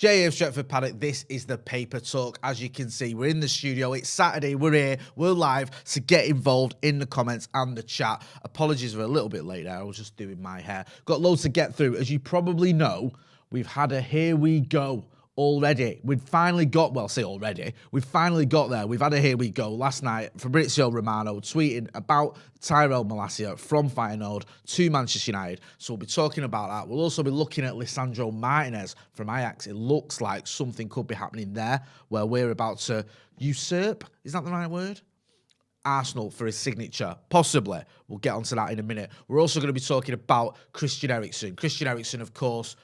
JF Stretford, Paddock, this is the Paper Talk. As you can see, we're in the studio. It's Saturday. We're here. We're live. So get involved in the comments and the chat. Apologies for a little bit late there. I was just doing my hair. Got loads to get through. As you probably know, we've had a here we go already. We've finally got, well, say already, we've finally got there. We've had a here we go. Last night, Fabrizio Romano tweeted about Tyrell Malacia from Feyenoord to Manchester United. So we'll be talking about that. We'll also be looking at Lisandro Martinez from Ajax. It looks like something could be happening there where we're about to usurp, is that the right word? Arsenal for his signature, possibly. We'll get onto that in a minute. We're also going to be talking about Christian Eriksen. Christian Eriksen, of course,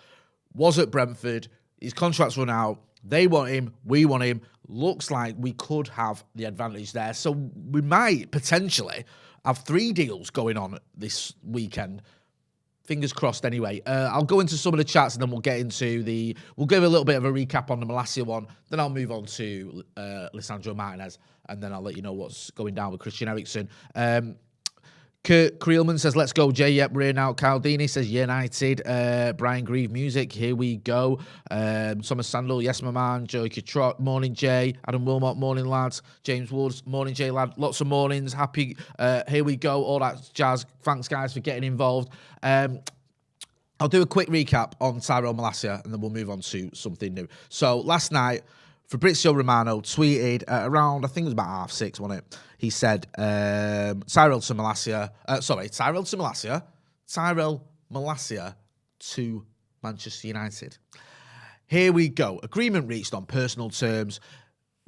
was at Brentford. His contract's run out. They want him. We want him. Looks like we could have the advantage there. So we might potentially have 3 deals going on this weekend. Fingers crossed anyway. I'll go into some of the chats and then we'll get into we'll give a little bit of a recap on the Malacia one. Then I'll move on to Lisandro Martinez and then I'll let you know what's going down with Christian Eriksen. Kurt Creelman says, let's go, Jay. Yep, we're here now. Kyle Deeney says, United. Brian Grieve Music, here we go. Thomas Sandal, yes, my man. Joey Trot, morning, Jay. Adam Wilmot, morning, lads. James Woods, morning, Jay, lad. Lots of mornings. Happy, here we go. All that jazz. Thanks, guys, for getting involved. I'll do a quick recap on Tyrell Malacia and then we'll move on to something new. So last night, Fabrizio Romano tweeted around, I think it was about 6:30, wasn't it? He said, Tyrell Malacia to Manchester United. Here we go. Agreement reached on personal terms.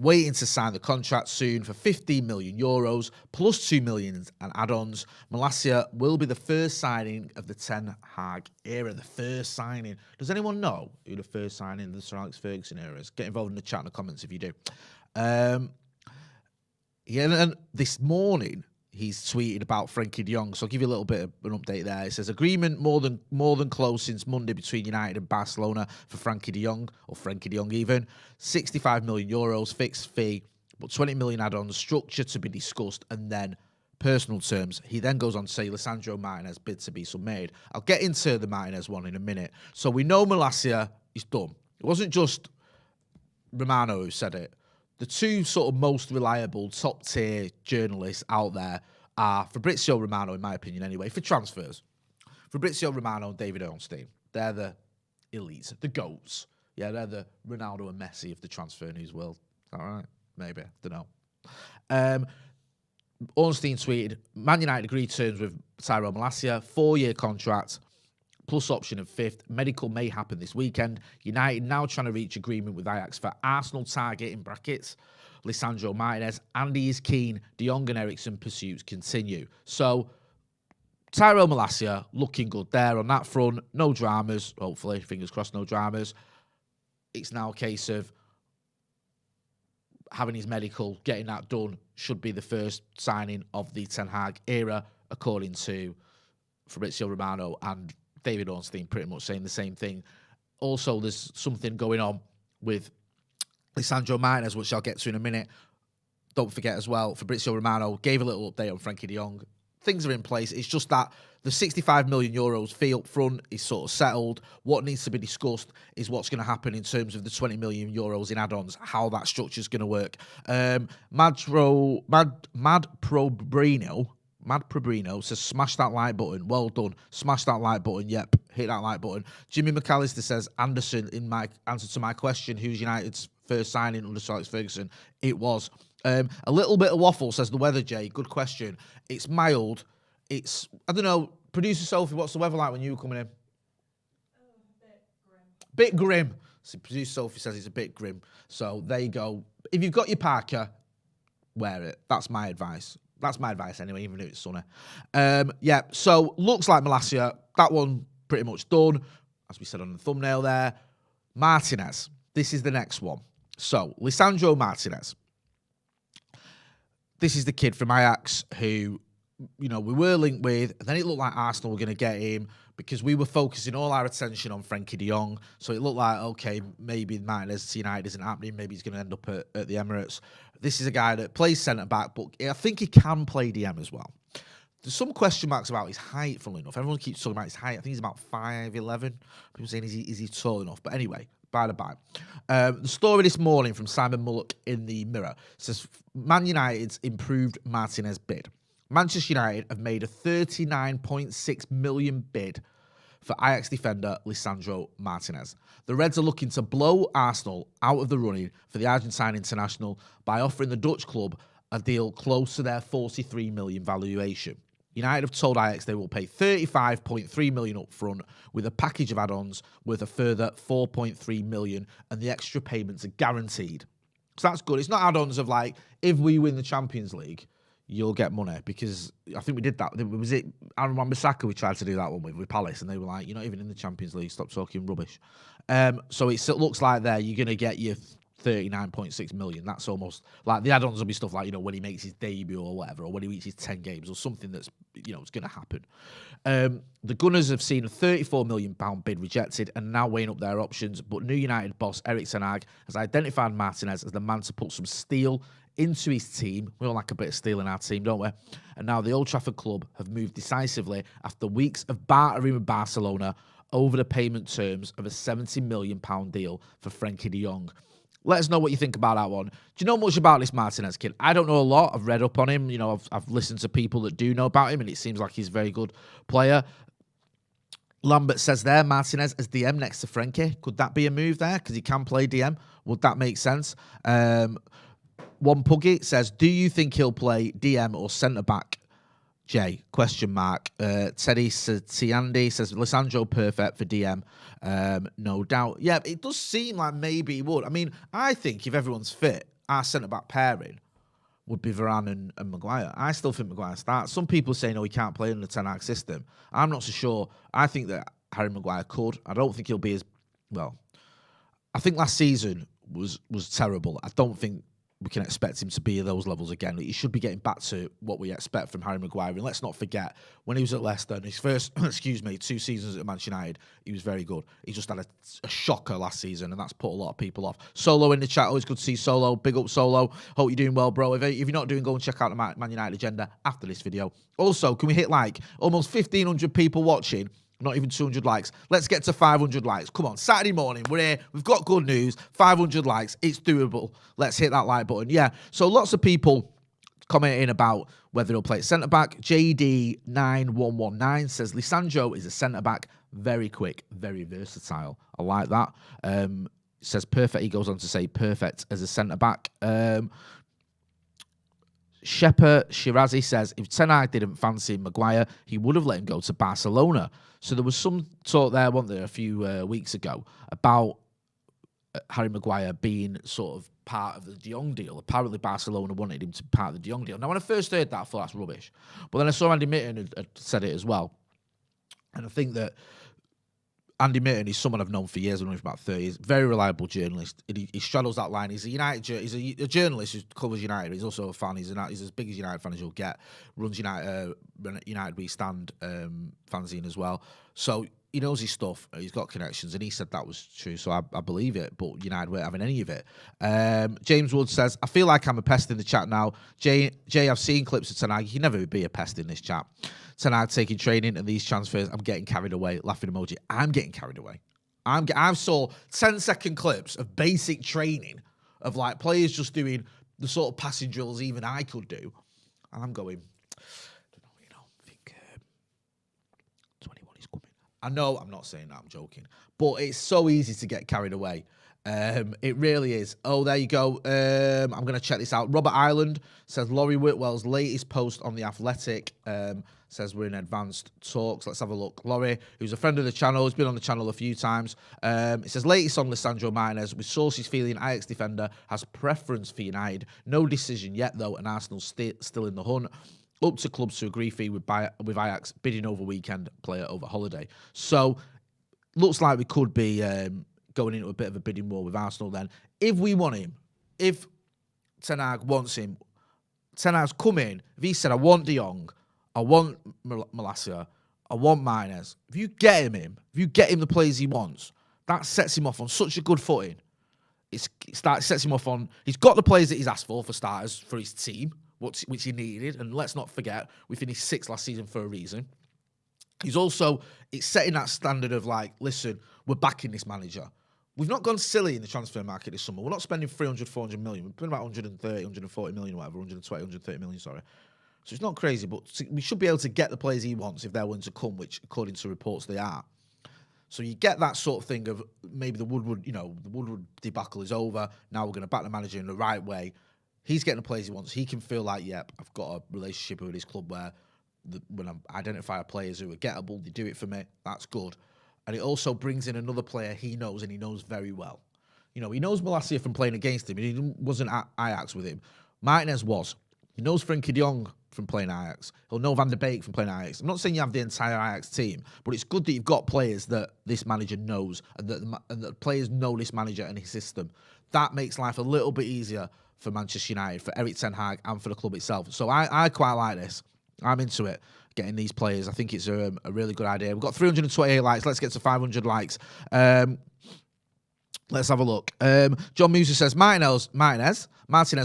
Waiting to sign the contract soon for €15 million plus €2 million and add-ons. Malacia will be the first signing of the Ten Hag era. The first signing. Does anyone know who the first signing of the Sir Alex Ferguson era is? Get involved in the chat in the comments if you do. And this morning he's tweeted about Frankie de Jong. So I'll give you a little bit of an update there. It says agreement more than close since Monday between United and Barcelona for Frankie de Jong, or Frankie de Jong even. €65 million fixed fee, but 20 million add-ons, structure to be discussed, and then personal terms. He then goes on to say Lisandro Martinez bid to be submitted. I'll get into the Martinez one in a minute. So we know Malacia is done. It wasn't just Romano who said it. The two sort of most reliable top-tier journalists out there are Fabrizio Romano, in my opinion anyway, for transfers. Fabrizio Romano and David Ornstein. They're the elites, the GOATs. Yeah, they're the Ronaldo and Messi of the transfer news world. All right, maybe. Don't know. Ornstein tweeted, Man United agreed terms with Tyrell Malacia, 4-year contract, plus option of 5th. Medical may happen this weekend. United now trying to reach agreement with Ajax for Arsenal target, in brackets, Lisandro Martinez. Andy is keen. De Jong and Eriksen pursuits continue. So, Tyrell Malacia looking good there on that front. No dramas, hopefully. Fingers crossed, no dramas. It's now a case of having his medical, getting that done. Should be the first signing of the Ten Hag era, according to Fabrizio Romano and David Ornstein pretty much saying the same thing. Also, there's something going on with Lisandro Martinez, which I'll get to in a minute. Don't forget as well, Fabrizio Romano gave a little update on Frankie de Jong. Things are in place. It's just that the €65 million fee up front is sort of settled. What needs to be discussed is what's going to happen in terms of the €20 million in add-ons, how that structure is going to work. Mad Probrino says, smash that like button. Well done. Smash that like button. Yep. Hit that like button. Jimmy McAllister says, Anderson, in my answer to my question, who's United's first signing under Sir Alex Ferguson? It was. A little bit of waffle, says the weather, Jay. Good question. It's mild. It's, I don't know, producer Sophie, what's the weather like when you were coming in? Bit grim. So producer Sophie says it's a bit grim. So there you go. If you've got your parka, wear it. That's my advice. That's my advice anyway, even if it's sunny. Yeah, so looks like Malacia. That one pretty much done, as we said on the thumbnail there. Martinez. This is the next one. So, Lisandro Martinez. This is the kid from Ajax who, you know, we were linked with, and then it looked like Arsenal were going to get him because we were focusing all our attention on Frankie de Jong. So it looked like, okay, maybe Martinez to United isn't happening. Maybe he's going to end up at the Emirates. This is a guy that plays centre-back, but I think he can play DM as well. There's some question marks about his height, funnily enough. Everyone keeps talking about his height. I think he's about 5'11". People saying, is he tall enough? But anyway, By the by. The story this morning from Simon Mullock in the Mirror says Man United's improved Martinez bid. Manchester United have made a £39.6 million bid for Ajax defender Lisandro Martinez. The Reds are looking to blow Arsenal out of the running for the Argentine international by offering the Dutch club a deal close to their £43 million valuation. United have told Ajax they will pay £35.3 million up front with a package of add-ons worth a further £4.3 million, and the extra payments are guaranteed. So that's good. It's not add-ons of like, if we win the Champions League, you'll get money, because I think we did that. Was it Aaron Wan-Bissaka we tried to do that one with Palace, and they were like, you're not even in the Champions League, stop talking rubbish. So it looks like there you're going to get your 39.6 million. That's almost like the add-ons will be stuff like, you know, when he makes his debut or whatever, or when he reaches 10 games or something that's, you know, it's going to happen. The Gunners have seen a £34 million bid rejected and now weighing up their options, but new United boss Eriksen has identified Martinez as the man to put some steel into his team. We all like a bit of steel in our team, don't we? And now the Old Trafford club have moved decisively after weeks of bartering with Barcelona over the payment terms of a £70 million deal for Frenkie de Jong. Let us know what you think about that one. Do you know much about this Martinez kid? I don't know a lot. I've read up on him. You know, I've listened to people that do know about him, and it seems like he's a very good player. Lambert says there, Martinez as DM next to Frenkie. Could that be a move there? Because he can play DM. Would that make sense? One Puggy says, do you think he'll play DM or centre-back? Jay, question mark. Teddy Tiandi says, Lisandro perfect for DM. No doubt. Yeah, it does seem like maybe he would. I mean, I think if everyone's fit, our centre-back pairing would be Varane and Maguire. I still think Maguire starts. Some people say, no, he can't play in the Ten Hag system. I'm not so sure. I think that Harry Maguire could. I don't think he'll be as... Well, I think last season was terrible. I don't think we can expect him to be at those levels again. He should be getting back to what we expect from Harry Maguire. And let's not forget, when he was at Leicester, in his first, 2 seasons at Manchester United, he was very good. He just had a shocker last season, and that's put a lot of people off. Solo in the chat, always good to see Solo. Big up, Solo. Hope you're doing well, bro. If you're not doing, go and check out the Man United agenda after this video. Also, can we hit like almost 1,500 people watching? Not even 200 likes. Let's get to 500 likes. Come on, Saturday morning, we're here. We've got good news. 500 likes. It's doable. Let's hit that like button. Yeah, so lots of people commenting about whether he'll play at centre-back. JD9119 says, Lisandro is a centre-back. Very quick, very versatile. I like that. Says perfect. He goes on to say perfect as a centre-back. Shepard Shirazi says, if Ten Hag didn't fancy Maguire, he would have let him go to Barcelona. So there was some talk there, wasn't there, a few weeks ago about Harry Maguire being sort of part of the De Jong deal. Apparently Barcelona wanted him to be part of the De Jong deal. Now, when I first heard that, I thought that's rubbish. But then I saw Andy Mitten had said it as well. And I think that Andy Mitten is someone I've known for years. I've known him for about 30 years. Very reliable journalist. He straddles that line. He's a United. He's a journalist who covers United. He's also a fan. He's as big as United fan as you'll get. Runs United We Stand fanzine as well. So he knows his stuff. He's got connections, and he said that was true. So I believe it. But United weren't having any of it. James Wood says, I feel like I'm a pest in the chat now. Jay, I've seen clips of Ten Hag. You can never be a pest in this chat. Ten Hag taking training and these transfers, I'm getting carried away. Laughing emoji. I'm getting carried away. I saw 10-second clips of basic training of like players just doing the sort of passing drills even I could do. And I'm going, I think 21 is coming. I know I'm not saying that, I'm joking. But it's so easy to get carried away. It really is. Oh, there you go. I'm going to check this out. Robert Ireland says Laurie Whitwell's latest post on The Athletic says we're in advanced talks. Let's have a look. Laurie, who's a friend of the channel, has been on the channel a few times. It says latest on Lisandro Martinez, with sources feeling Ajax defender has preference for United. No decision yet, though, and Arsenal still in the hunt. Up to clubs to agree fee with Ajax, bidding over weekend, player over holiday. So, looks like we could be going into a bit of a bidding war with Arsenal then. If we want him, if Ten Hag wants him, Ten Hag's come in, if he said, I want De Jong, I want Malacia, I want Martinez, if you get him, if you get him the players he wants, that sets him off on such a good footing. It sets him off on, he's got the players that he's asked for starters, for his team, which he needed, and let's not forget, we finished 6th last season for a reason. He's also, it's setting that standard of like, listen, we're backing this manager. We've not gone silly in the transfer market this summer. We're not spending 300, 400 million. We're spending about 130, 140 million, whatever, 120, 130 million, sorry. So it's not crazy, but we should be able to get the players he wants if they're willing to come, which, according to reports, they are. So you get that sort of thing of maybe the Woodward debacle is over. Now we're going to back the manager in the right way. He's getting the players he wants. He can feel like, yep, I've got a relationship with his club where when I identify players who are gettable, they do it for me. That's good. And it also brings in another player he knows, and he knows very well. He knows Malacia from playing against him. He wasn't at Ajax with him. Martinez was. He knows Frenkie de Jong from playing Ajax. He'll know Van der Beek from playing Ajax. I'm not saying you have the entire Ajax team, but it's good that you've got players that this manager knows and that players know this manager and his system. That makes life a little bit easier for Manchester United, for Erik ten Hag, and for the club itself. So I quite like this. I'm into it, getting these players. I think it's a really good idea. We've got 328 likes. Let's get to 500 likes. Let's have a look. John Musa says, Martinez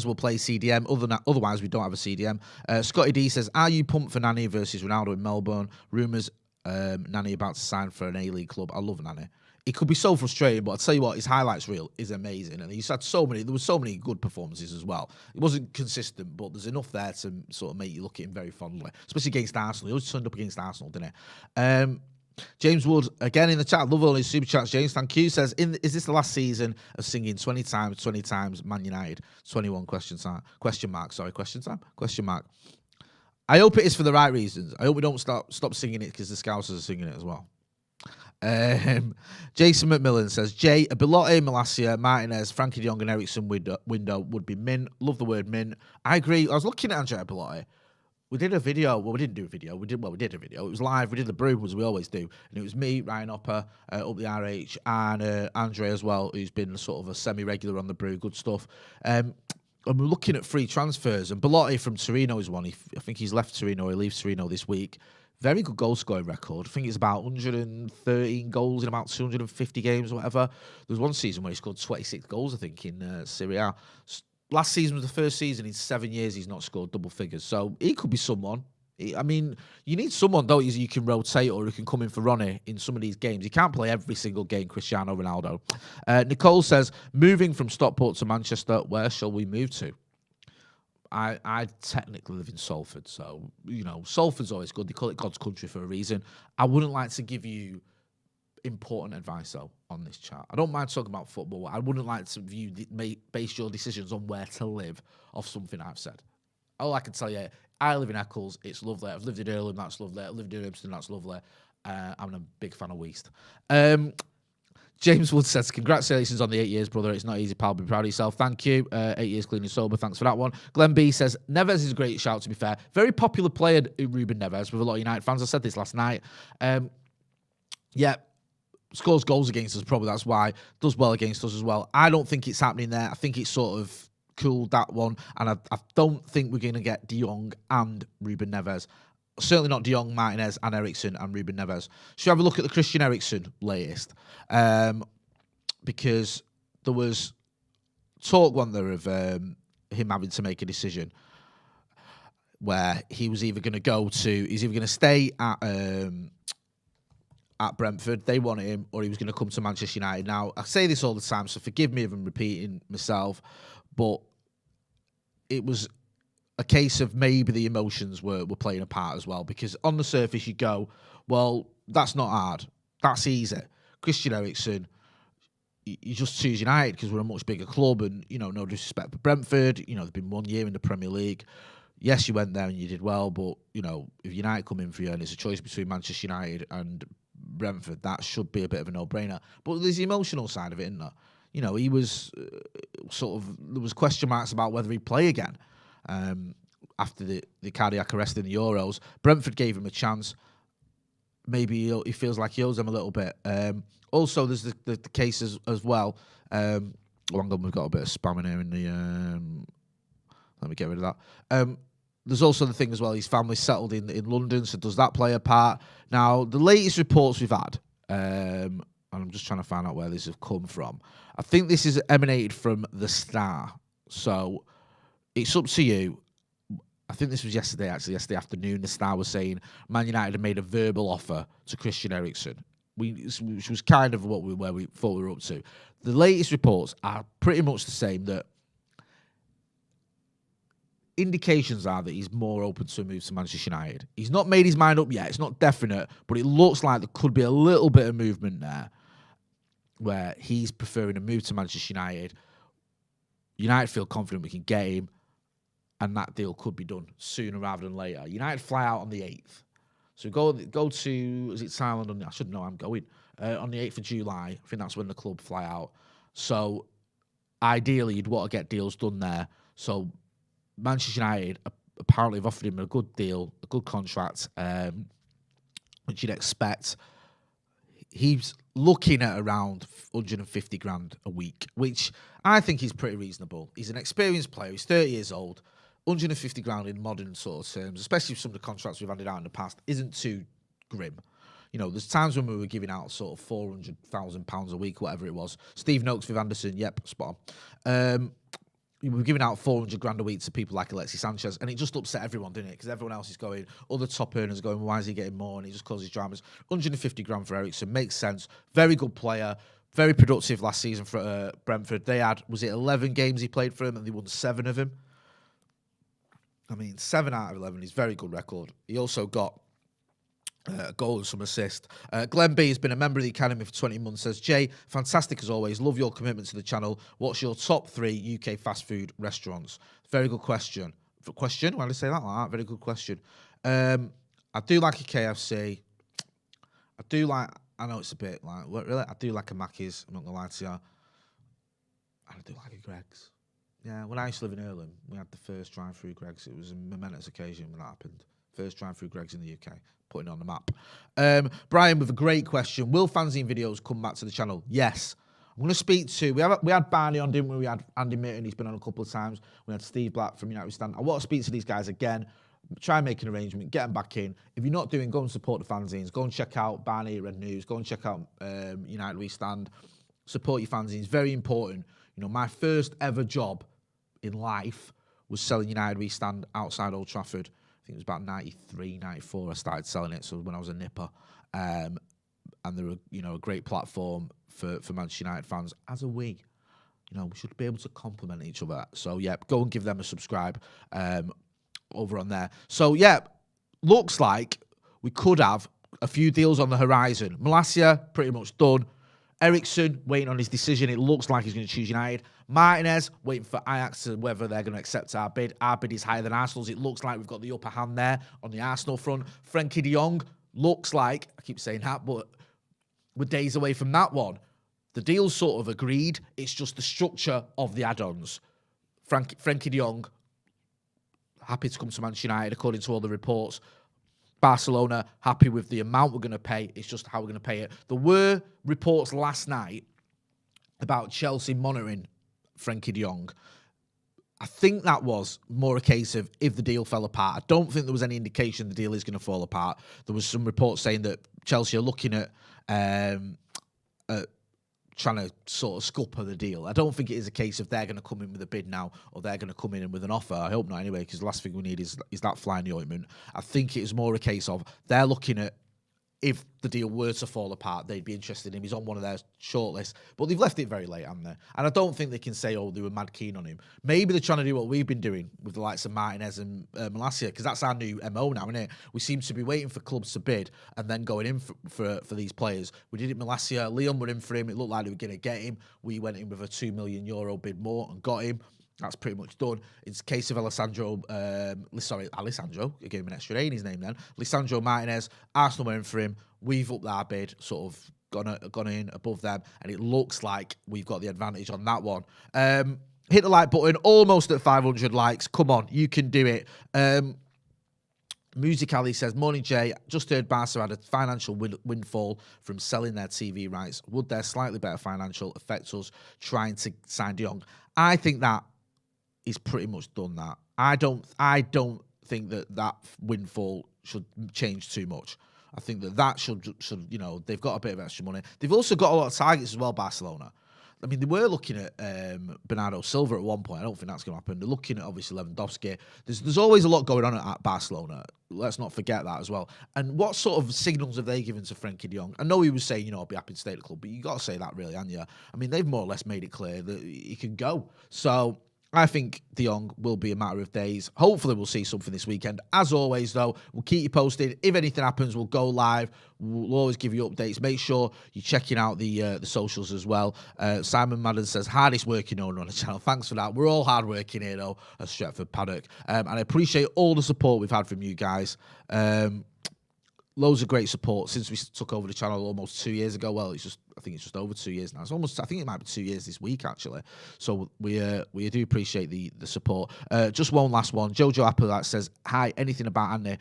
will play CDM. Otherwise, we don't have a CDM. Scotty D says, are you pumped for Nani versus Ronaldo in Melbourne? Rumours, Nani about to sign for an A-League club. I love Nani. It could be so frustrating, but I'll tell you what, his highlights reel is amazing. And there were so many good performances as well. It wasn't consistent, but there's enough there to sort of make you look at him very fondly, especially against Arsenal. He always turned up against Arsenal, didn't he? James Wood, again in the chat, love all his super chats, James, thank you, says, is this the last season of singing 20 times Man United? 21 question mark. I hope it is for the right reasons. I hope we don't stop singing it because the Scousers are singing it as well. Jason McMillan says, Belotti, Malacia, Martinez, Frenkie de Jong and Eriksen window would be mint. Love the word mint. I agree. I was looking at Andrea Belotti. We did a video. Well, we didn't do a video. We did a video. It was live. We did the brew, as we always do. And it was me, Ryan Hopper, up the RH, and Andre as well, who's been sort of a semi-regular on the brew. Good stuff. And we're looking at free transfers. And Belotti from Torino is one. I think he's left Torino. He leaves Torino this week. Very good goal-scoring record. I think it's about 113 goals in about 250 games or whatever. There was one season where he scored 26 goals, I think, in Serie A. Last season was the first season in 7 years he's not scored double figures. So he could be someone. I mean, you need someone, don't you can rotate or who can come in for Ronnie in some of these games. You can't play every single game, Cristiano Ronaldo. Nicole says, moving from Stockport to Manchester, where shall we move to? I technically live in Salford, so, Salford's always good. They call it God's country for a reason. I wouldn't like to give you important advice, though, on this chat. I don't mind talking about football. I wouldn't like to base your decisions on where to live off something I've said. All I can tell you, I live in Eccles. It's lovely. I've lived in Earlham. That's lovely. I've lived in Urmston. That's lovely. I'm a big fan of Weast. James Wood says, congratulations on the 8 years, brother. It's not easy, pal. Be proud of yourself. Thank you. 8 years clean and sober. Thanks for that one. Glenn B says, Neves is a great shout, to be fair. Very popular player, Ruben Neves, with a lot of United fans. I said this last night. Scores goals against us, probably that's why. Does well against us as well. I don't think it's happening there. I think it's sort of cooled, that one. And I don't think we're going to get De Jong and Ruben Neves. Certainly not De Jong, Martinez, and Eriksen and Ruben Neves. Should we have a look at the Christian Eriksen latest? Because there was talk, wasn't there, of him having to make a decision where he was either going to stay at Brentford, they wanted him, or he was going to come to Manchester United. Now, I say this all the time, so forgive me if I'm repeating myself, but it was a case of maybe the emotions were playing a part as well, because on the surface you go, well, that's not hard. That's easy. Christian Eriksen, you just choose United because we're a much bigger club, and, no disrespect for Brentford, they've been 1 year in the Premier League. Yes, you went there and you did well, but, if United come in for you and it's a choice between Manchester United and Brentford, that should be a bit of a no-brainer. But there's the emotional side of it, isn't there? He was there was question marks about whether he'd play again after the cardiac arrest in the Euros. Brentford gave him a chance. Maybe he feels like he owes them a little bit. Also, there's the case as well. Hang on, we've got a bit of spam in here in the... let me get rid of that. There's also the thing as well, his family's settled in London, so does that play a part? Now, the latest reports we've had, and I'm just trying to find out where this has come from. I think this is emanated from the Star, so it's up to you. I think this was yesterday afternoon. The Star was saying Man United had made a verbal offer to Christian Eriksen. which was kind of where we thought we were up to. The latest reports are pretty much the same, that indications are that he's more open to a move to Manchester United. He's not made his mind up yet. It's not definite, but it looks like there could be a little bit of movement there where he's preferring a move to Manchester United. United feel confident we can get him, and that deal could be done sooner rather than later. United fly out on the 8th. So go to, is it Thailand? I should know I'm going. On the 8th of July, I think that's when the club fly out. So ideally, you'd want to get deals done there. So Manchester United apparently have offered him a good deal, a good contract, which you'd expect. He's looking at around 150 grand a week, which I think is pretty reasonable. He's an experienced player. He's 30 years old. 150 grand in modern sort of terms, especially with some of the contracts we've handed out in the past, isn't too grim. You know, there's times when we were giving out sort of £400,000 a week, whatever it was. Steve Noakes with Anderson, yep, spot on. We were giving out 400 grand a week to people like Alexis Sanchez, and it just upset everyone, didn't it? Because everyone else is going, other top earners going, why is he getting more? And it just causes dramas. 150 grand for Eriksen makes sense. Very good player, very productive last season for Brentford. They had, was it 11 games he played for them, and they won 7 of them? I mean, 7 out of 11 is very good record. He also got a goal and some assist. Glenn B has been a member of the Academy for 20 months, says, Jay, fantastic as always. Love your commitment to the channel. What's your top 3 UK fast food restaurants? Very good question. Why did I say that like that? Very good question. I do like a KFC. I know it's a bit like, what, really? I do like a Mackey's, I'm not going to lie to you. And I do like a Greg's. Yeah, when I used to live in Earlham, we had the first drive-through Greg's. It was a momentous occasion when that happened. First drive-through Greg's in the UK, putting it on the map. Brian with a great question. Will fanzine videos come back to the channel? Yes. I'm going to speak to, we had Barney on, didn't we? We had Andy Mitten, he's been on a couple of times. We had Steve Black from United We Stand. I want to speak to these guys again, try and make an arrangement, get them back in. If you're not doing, go and support the fanzines. Go and check out Barney at Red News. Go and check out United We Stand. Support your fanzines. Very important. You know, my first ever job in life was selling United We Stand outside Old Trafford. I think it was about 93, 94 I started selling it, so when I was a nipper. And they're a great platform for Manchester United fans, as are we. You know, we should be able to complement each other. So, yeah, go and give them a subscribe over on there. So, yeah, looks like we could have a few deals on the horizon. Malacia, pretty much done. Eriksen, waiting on his decision. It looks like he's going to choose United. Martinez, waiting for Ajax to whether they're going to accept our bid. Our bid is higher than Arsenal's. It looks like we've got the upper hand there on the Arsenal front. Frenkie de Jong, looks like, I keep saying that, but we're days away from that one. The deal's sort of agreed. It's just the structure of the add-ons. Frenkie de Jong, happy to come to Manchester United, according to all the reports. Barcelona, happy with the amount we're going to pay. It's just how we're going to pay it. There were reports last night about Chelsea monitoring Frenkie de Jong. I think that was more a case of if the deal fell apart. I don't think there was any indication the deal is going to fall apart. There was some reports saying that Chelsea are looking at trying to sort of scupper the deal. I don't think it is a case of they're going to come in with a bid now or they're going to come in with an offer. I hope not anyway, because the last thing we need is that fly in the ointment. I think it is more a case of they're looking at if the deal were to fall apart, they'd be interested in him. He's on one of their shortlists, but they've left it very late, haven't they? And I don't think they can say, oh, they were mad keen on him. Maybe they're trying to do what we've been doing with the likes of Martinez and Malacia, because that's our new MO now, isn't it? We seem to be waiting for clubs to bid and then going in for these players. We did it Malacia. Leon were in for him. It looked like they were going to get him. We went in with a €2 million bid more and got him. That's pretty much done. It's a case of Alessandro, I gave him an extra A in his name then. Lisandro Martinez, Arsenal went in for him. We've upped our bid, sort of gone in above them, and it looks like we've got the advantage on that one. Hit the like button, almost at 500 likes. Come on, you can do it. Music Ali says, morning Jay, just heard Barca had a financial windfall from selling their TV rights. Would their slightly better financial affect us trying to sign De Jong? I think that is pretty much done that. I don't think that windfall should change too much. I think that should, they've got a bit of extra money. They've also got a lot of targets as well, Barcelona. I mean, they were looking at Bernardo Silva at one point. I don't think that's going to happen. They're looking at, obviously, Lewandowski. There's always a lot going on at Barcelona. Let's not forget that as well. And what sort of signals have they given to Frenkie de Jong? I know he was saying, I'll be happy to stay at the club, but you got to say that really, haven't you? I mean, they've more or less made it clear that he can go. So I think de Jong will be a matter of days. Hopefully we'll see something this weekend. As always, though, we'll keep you posted. If anything happens, we'll go live. We'll always give you updates. Make sure you're checking out the socials as well. Simon Madden says, hardest working owner on the channel. Thanks for that. We're all hard working here, though, at Stretford Paddock. And I appreciate all the support we've had from you guys. Loads of great support since we took over the channel almost 2 years ago. Well, I think it's just over 2 years now. I think it might be 2 years this week, actually. So we do appreciate the support. Just one last one. Jojo Apple that says, hi, anything about Anthony?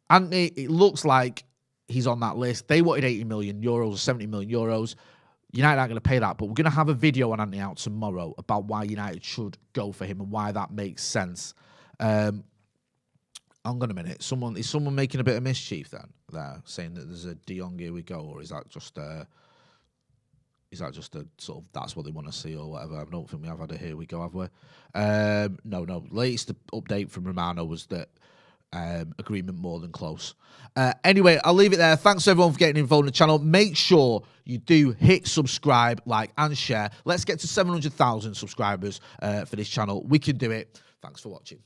Anthony, it looks like he's on that list. They wanted 80 million euros or 70 million euros. United aren't going to pay that, but we're going to have a video on Anthony out tomorrow about why United should go for him and why that makes sense. Hang on a minute. Is someone making a bit of mischief then? There, saying that there's a de Jong, here we go, or is that just a sort of that's what they want to see or whatever? I don't think we have had a here we go, have we? No. Latest update from Romano was that agreement more than close. Anyway, I'll leave it there. Thanks everyone for getting involved in the channel. Make sure you do hit subscribe, like, and share. Let's get to 700,000 subscribers for this channel. We can do it. Thanks for watching.